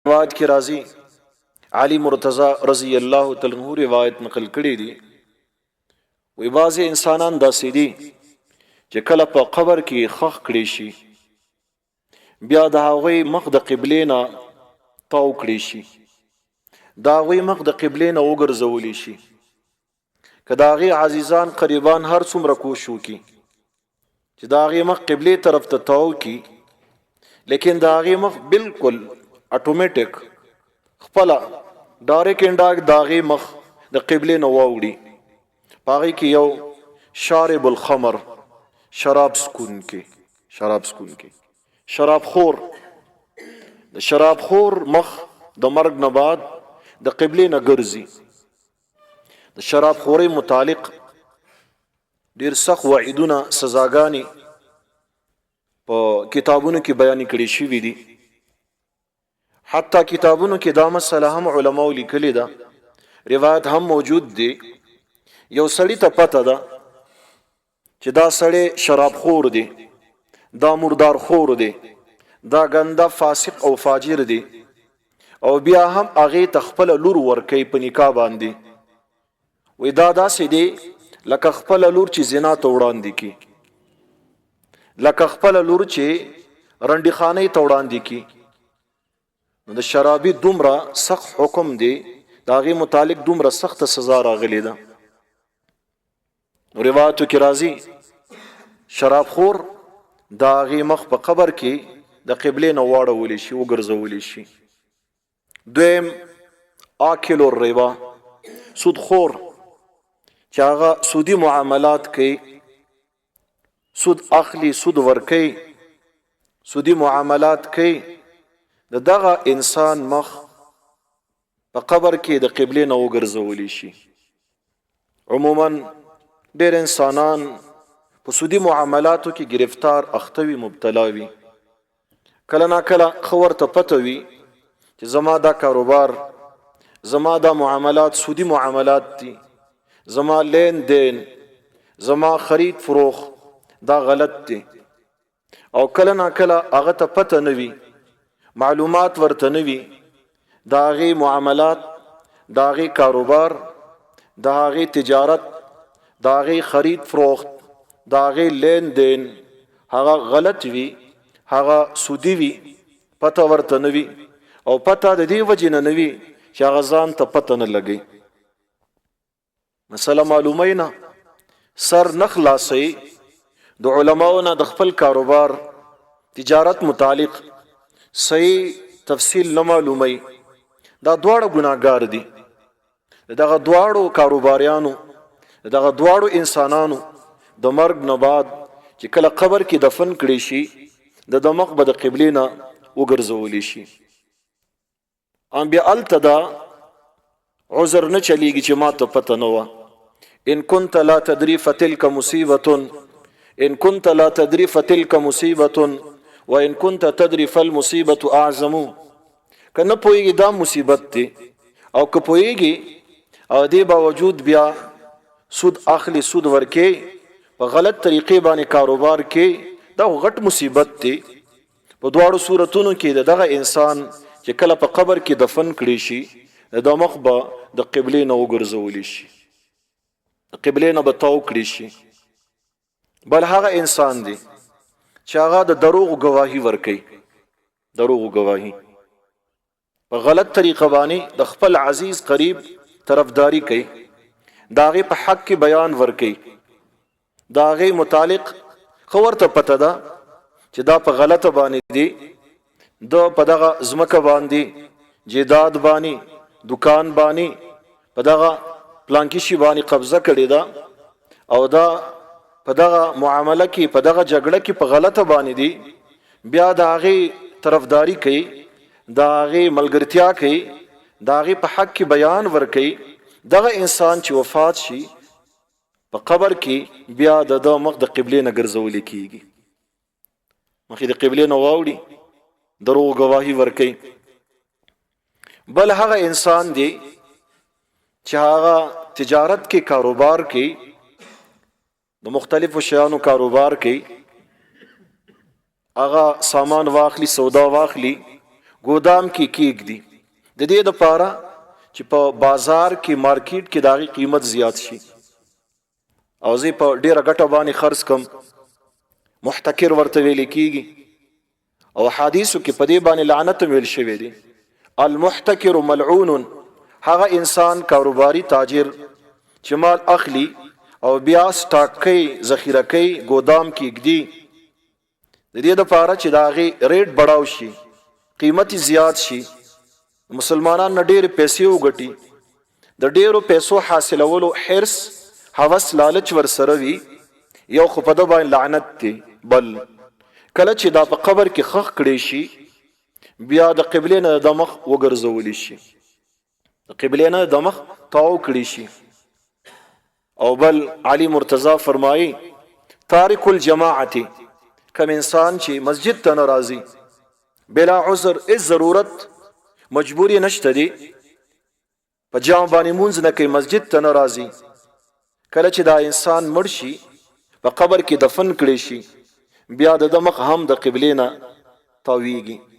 روایت کی راضی علی مرتضی رضی الله تعالی عنہ روایت نقل کړي دي وی بعض انسانان داسې دي چې کله په قبر کې خخ کړي شي بیا د هغوی مخ د قبلې نه تاو کړي شي د هغوی مخ د قبلې نه وګرځولی شي که د هغې عزیزان قریبان هر څومره کوشش وکړي چې د هغې مخ قبلې طرف ته تاو کړي لیکن د هغې مخ بالکل اټومیټک خپله ډایرک اینډ ډایرک د هغې مخ د قبلې نه واوړي په هغې کې یو شارب الخمر شراب څکونکی شراب خور د شراب خور مخ د مرګ نه بعد د قبلې نه ګرځي د شراب خورۍ متعلق ډېر سخت وعیدونه سزاګانې په کتابونو کې بیان کړي شوي دي حتی کتابونو کې دا مسله هم علماو لیکلې ده روایت هم موجود دی یو سړي ته پته ده چې دا سړی شراب خور دی دا مردار خور دی دا ګنده فاسق او فاجر دی او بیا هم هغې ته خپله لور ورکوي په نکاح باندې وی دا داسې دی لکه خپله لور چې زنا ته وړاندې کړي لکه خپله لور چې رنډې خانۍ ته وړاندې کړي نو د شرابي دومره سخت حکم دی د هغې متعلق دومره سخته سزا راغلې ده روایتو کې راځي شراب خور د هغې مخ په قبر کې د قبلې نه واړولی شي وګرځولی شي دویم آکل الربا سود خور چې هغه سودي معاملات کوي سود اخلي سود ورکوي سودي معاملات کوي د دغه انسان مخ په قبر کې د قبلې نه وګرځولی شي عموما ډېر انسانان په سودي معاملاتو کې گرفتار اخته وي مبتلا وي کله ناکله ښه ورته پته وي چې زما دا کاروبار زما دا معاملات سودي معاملات دي زما لین دین زما خرید فروخت دا غلط دی او کله ناکله هغه ته پته نه وي معلومات ورته نه وي د هغې معاملات د هغې کاروبار د هغې تجارت د هغې خرید فروخت د هغې لین دین هغه غلط وي هغه سودي وي پته ورته نه وي او پته د دې وجې نه وي چې هغه ځان ته پته نه لګي مسله معلومه نه سر نه خلاصوي د علماو نه د خپل کاروبار تجارت متعلق صحیح تفصیل نه معلوموي دا دواړه ګناهګار دي دغه دواړو کاروباریانو دغه دواړو انسانانو د مرګ نه بعد چې کله قبر کې دفن کړي شي د مخ به د قبلې نه وګرځولی شي ان بیا هلته دا عذر نه چلیږي چې ما ته پته نه وه ان كنت لا تدري فتلك مصیبة ان كنت لا تدري فتلك مصیبة وان كنت تدري فالمصیبة اعظم که نه پوهېږي دا مصیبت دی او که پوهېږي او دې باوجود بیا سود اخلي سود ورکې په غلط طریقې باندې کاروبار کې دا غټ مصیبت دی په دواړو صورتونو کې دغه انسان چې کله په قبر کې دفن کړي شي د مخ به د قبلې نه وګرځولی شي د قبلې نه به تاو کړي شي بل هغه انسان دی چې هغه د دروغو ګواهي ورکوي دروغو ګواهي په غلط طریقه باندې د خپل عزیز قریب طرفداري کوي د هغې په حق کې بیان ورکوي د هغې متعلق ښه ورته پته ده چې دا په غلطه باندې دی د په دغه ځمکه باندې جیداد باندې دکان باندې په دغه پلانکي شي باندې قبضه کړې ده او دا په دغه معامله کې په دغه جګړه کې په غلطه باندې دی بیا د هغې طرفداري کوي د هغې ملګرتیا کوي د هغې په حق کې بیان ورکوي دغه انسان چې وفات شي په قبر کې بیا د مخ د قبلې نه ګرځولی کېږي مخې د قبلې نه واوړي دروغ ګواهي ورکوي بل هغه انسان دی چې هغه تجارت کې کاروبار کې د مختلفو شیانو کاروبار کې هغه سامان واخلي سودا واخلي ګودام کې کېږدي د دې دپاره چې په بازار کې مارکیټ کې د هغې قیمت زیات شي او زه په ډېره ګټه باندې خرڅ کم محتکر ورته ویل کېږي او حدیثو کې په دې باندې لعنت ویل شوی دی المحتکر ملعون هغه انسان کاروباري تاجر چې مال اخلي او بیا سټاک کوي ذخیره کوي ګودام کې ږدي د دې دپاره چې د هغې ریټ بړاو شي قیمت زیات شي مسلمانان نه ډېرې پیسې وګټي د ډېرو پیسو حاصلولو حرص هوس لالچ ورسره وي یو خو په ده باندې لعنت دی بل کله چې دا په قبر کې خښ کړی شي بیا د قبلې نه د مخ وګرځولی شي د قبلې نه د مخ تاو کړی شي او بل علي مرتضی فرمایي تارک الجماعت کم انسان چې مسجد ته نه راځي بلا عذر اس ضرورت مجبوری نشته دی په جام باندې مونځ نه کوي مسجد ته نه راځي کله چې دا انسان مړ شي په قبر کې دفن کړی شي بیا د مخ هم د قبلې نه تاویږي